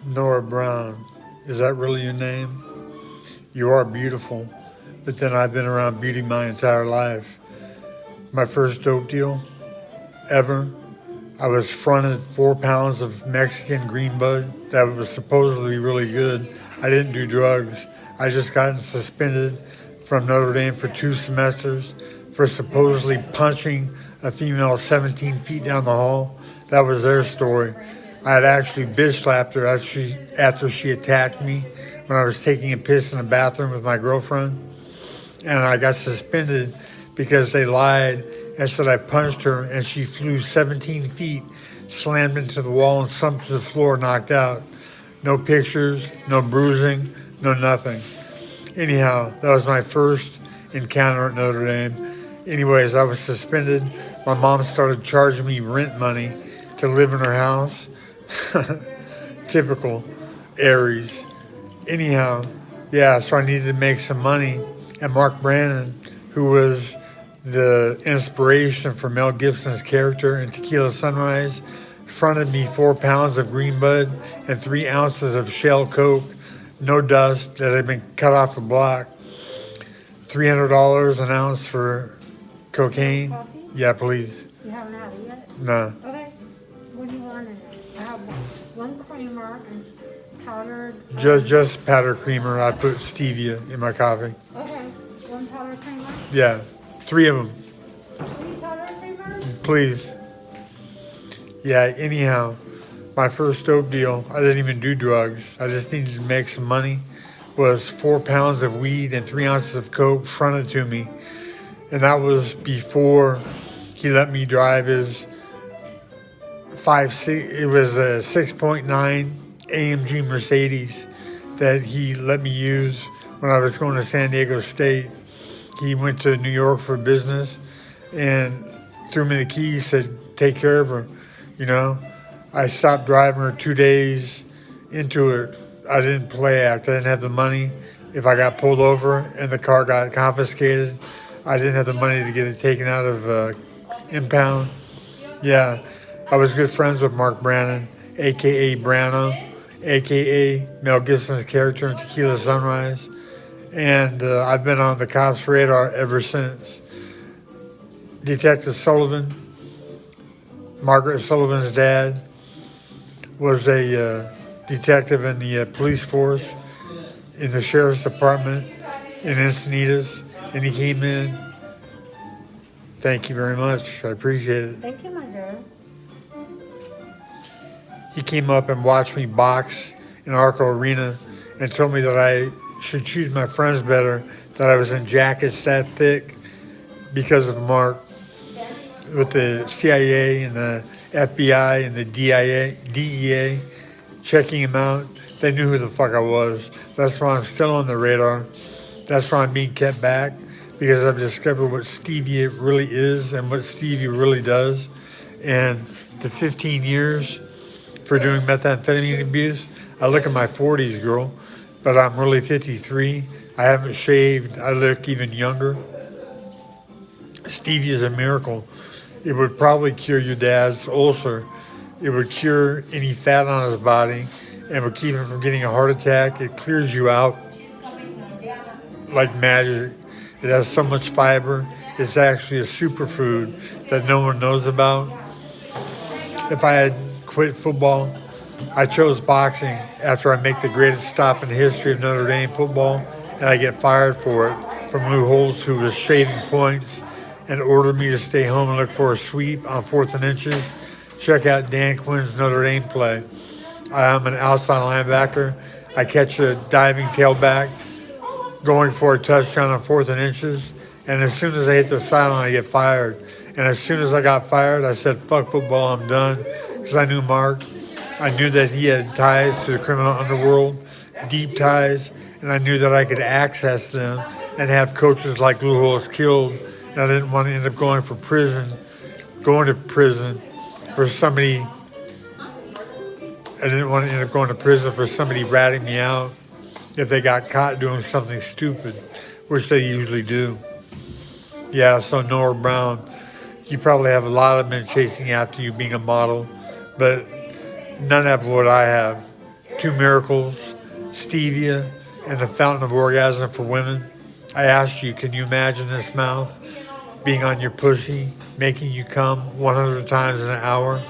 Nora Brown, is that really your name? You are beautiful, but then I've been around beauty my entire life. My first dope deal ever, I was fronted 4 pounds of Mexican green bud that was supposedly really good. I didn't do drugs. I just gotten suspended from Notre Dame for 2 semesters for supposedly punching a female 17 feet down the hall. That was their story. I had actually bitch slapped her after she attacked me when I was taking a piss in the bathroom with my girlfriend. And I got suspended because they lied and said I punched her and she flew 17 feet, slammed into the wall and slumped to the floor, knocked out. No pictures, no bruising, no nothing. Anyhow, that was my first encounter at Notre Dame. Anyways, I was suspended. My mom started charging me rent money to live in her house. Typical Aries. Anyhow, yeah, so I needed to make some money. And Mark Brandon, who was the inspiration for Mel Gibson's character in Tequila Sunrise, fronted me 4 pounds of green bud and 3 ounces of shell coke, no dust, that had been cut off the block. $300 an ounce for cocaine. Coffee? Yeah, please. You haven't had it yet? No. Okay. What do you want in it? I have one creamer and powdered. Just powder creamer. I put stevia in my coffee. Okay. One powdered creamer? Yeah, 3 of them, 3 powdered creamer? please. Yeah, anyhow, my first dope deal, I didn't even do drugs. I just needed to make some money, was 4 pounds of weed and 3 ounces of coke fronted to me. And that was before he let me drive his 5.6, it was a 6.9 AMG Mercedes that he let me use when I was going to San Diego State. He went to New York for business and threw me the keys, said, take care of her. You know, I stopped driving her 2 days into it. I didn't play act. I didn't have the money. If I got pulled over and the car got confiscated, I didn't have the money to get it taken out of impound. Yeah, I was good friends with Mark Brandon, a.k.a. Brano, a.k.a. Mel Gibson's character in Tequila Sunrise. And I've been on the cops' radar ever since. Detective Sullivan, Margaret Sullivan's dad, was a detective in the police force in the sheriff's department in Encinitas, and he came in. Thank you very much. I appreciate it. Thank you, my girl. He came up and watched me box in Arco Arena and told me that I should choose my friends better, that I was in jackets that thick because of Mark. With the CIA and the FBI and the DEA checking him out, they knew who the fuck I was. That's why I'm still on the radar. That's why I'm being kept back, because I've discovered what stevia really is and what stevia really does. And the 15 years for doing methamphetamine abuse, I look at my 40s, girl, but I'm really 53. I haven't shaved. I look even younger. Stevia is a miracle. It would probably cure your dad's ulcer. It would cure any fat on his body and would keep him from getting a heart attack. It clears you out like magic. It has so much fiber. It's actually a superfood that no one knows about. If I had quit football, I chose boxing after I make the greatest stop in the history of Notre Dame football, and I get fired for it from Lou Holtz, who was shaving points and ordered me to stay home and look for a sweep on 4th and inches. Check out Dan Quinn's Notre Dame play. I'm an outside linebacker. I catch a diving tailback going for a touchdown on 4th and inches, and as soon as I hit the sideline, I get fired. And as soon as I got fired, I said, fuck football, I'm done, because I knew Mark. I knew that he had ties to the criminal underworld, deep ties, and I knew that I could access them and have coaches like Lou Holtz killed. And I didn't want to end up going to prison for somebody. I didn't want to end up going to prison for somebody ratting me out if they got caught doing something stupid, which they usually do. Yeah, so Nora Brown, you probably have a lot of men chasing after you being a model, but none of what I have. two miracles, stevia, and the fountain of orgasm for women. I asked you, can you imagine this mouth being on your pussy, making you come 100 times in an hour?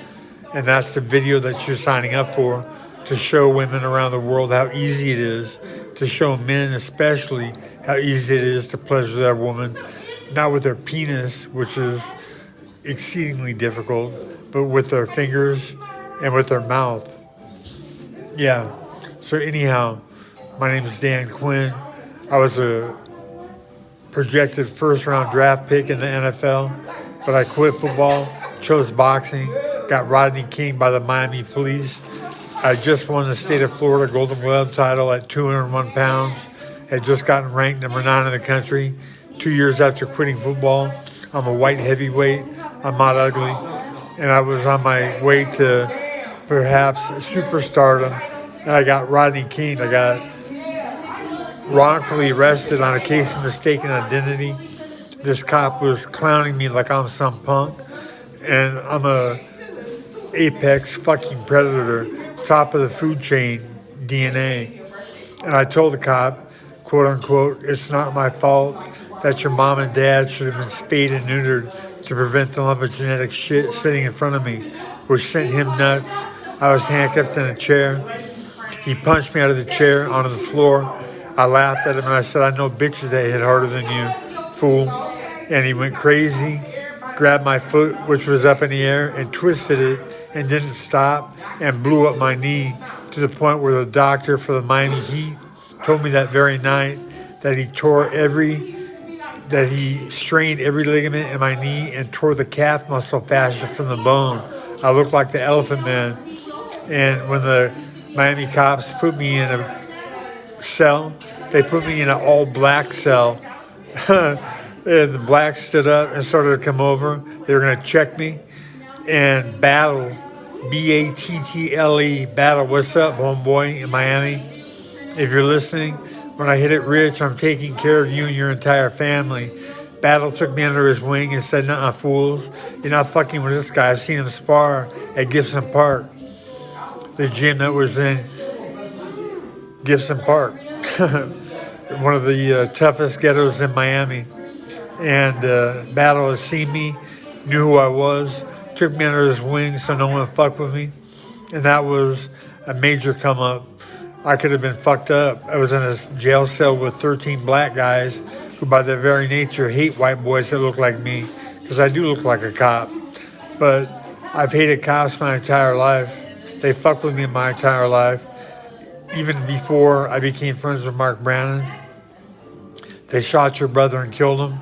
And that's the video that you're signing up for, to show women around the world how easy it is, to show men especially how easy it is to pleasure that woman, not with their penis, which is exceedingly difficult, but with their fingers and with their mouth. Yeah. So anyhow, my name is Dan Quinn. I was a projected first-round draft pick in the NFL, but I quit football, chose boxing, got Rodney King by the Miami police. I just won the state of Florida Golden Glove title at 201 pounds, had just gotten ranked number 9 in the country. 2 years after quitting football, I'm a white heavyweight, I'm not ugly, and I was on my way to perhaps superstardom, and I got Rodney King. I got wrongfully arrested on a case of mistaken identity. This cop was clowning me like I'm some punk, and I'm a apex fucking predator, top of the food chain DNA. And I told the cop, quote unquote, it's not my fault that your mom and dad should have been spayed and neutered to prevent the lump of genetic shit sitting in front of me, which sent him nuts. I was handcuffed in a chair. He punched me out of the chair onto the floor. I laughed at him and I said, I know bitches that hit harder than you, fool. And he went crazy, grabbed my foot, which was up in the air, and twisted it and didn't stop and blew up my knee to the point where the doctor for the Miami Heat told me that very night that he strained every ligament in my knee and tore the calf muscle fascia from the bone. I looked like the Elephant Man. And when the Miami cops put me in a cell, they put me in an all-black cell. And the blacks stood up and started to come over. They were going to check me and battle, B-A-T-T-L-E, battle, what's up, homeboy, in Miami. If you're listening, when I hit it rich, I'm taking care of you and your entire family. Battle took me under his wing and said, "Nuh-uh, fools. You're not fucking with this guy. I've seen him spar at Gibson Park," the gym that was in Gibson Park, one of the toughest ghettos in Miami. And Battle has seen me, knew who I was, took me under his wing so no one fucked with me. And that was a major come up. I could have been fucked up. I was in a jail cell with 13 black guys who by their very nature hate white boys that look like me, because I do look like a cop. But I've hated cops my entire life. They fucked with me my entire life. Even before I became friends with Mark Brannon, they shot your brother and killed him.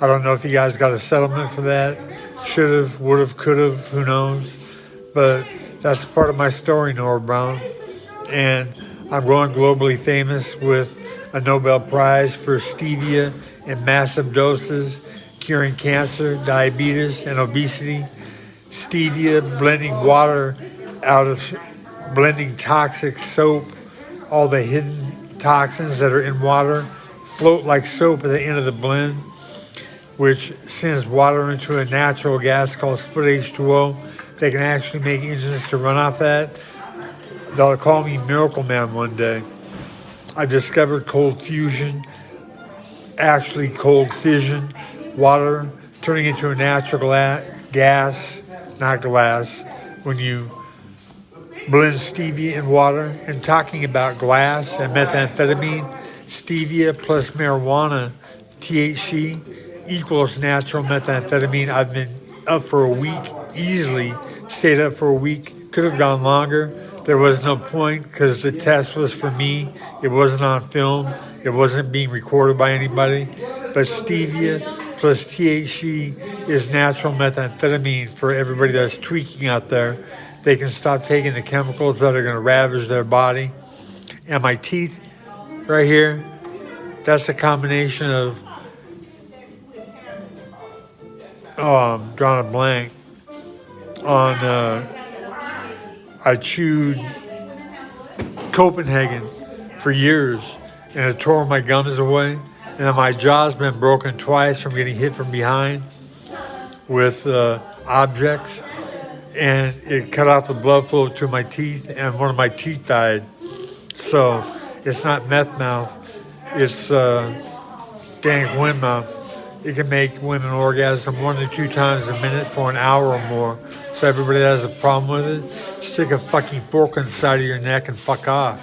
I don't know if you guys got a settlement for that. Should have, would have, could have, who knows. But that's part of my story, Nora Brown. And I'm going globally famous with a Nobel Prize for stevia in massive doses, curing cancer, diabetes, and obesity. Stevia, blending toxic soap, all the hidden toxins that are in water float like soap at the end of the blend, which sends water into a natural gas called split H2O. They can actually make engines to run off that. They'll call me Miracle Man one day. I discovered cold fusion, actually cold fission, water turning into a natural gas, not glass, when you blend stevia in water. And talking about glass and methamphetamine, stevia plus marijuana, THC, equals natural methamphetamine. I've been up for a week, easily stayed up for a week, could have gone longer. There was no point because the test was for me. It wasn't on film. It wasn't being recorded by anybody. But stevia plus THC is natural methamphetamine for everybody that's tweaking out there. They can stop taking the chemicals that are going to ravage their body. And my teeth right here, that's a combination of, I'm drawing a blank on, I chewed Copenhagen for years and it tore my gums away. And then my jaw's been broken twice from getting hit from behind with objects. And it cut off the blood flow to my teeth, and one of my teeth died. So it's not meth mouth. It's dank wind mouth. It can make women orgasm 1 to 2 times a minute for an hour or more. So everybody that has a problem with it, stick a fucking fork inside of your neck and fuck off.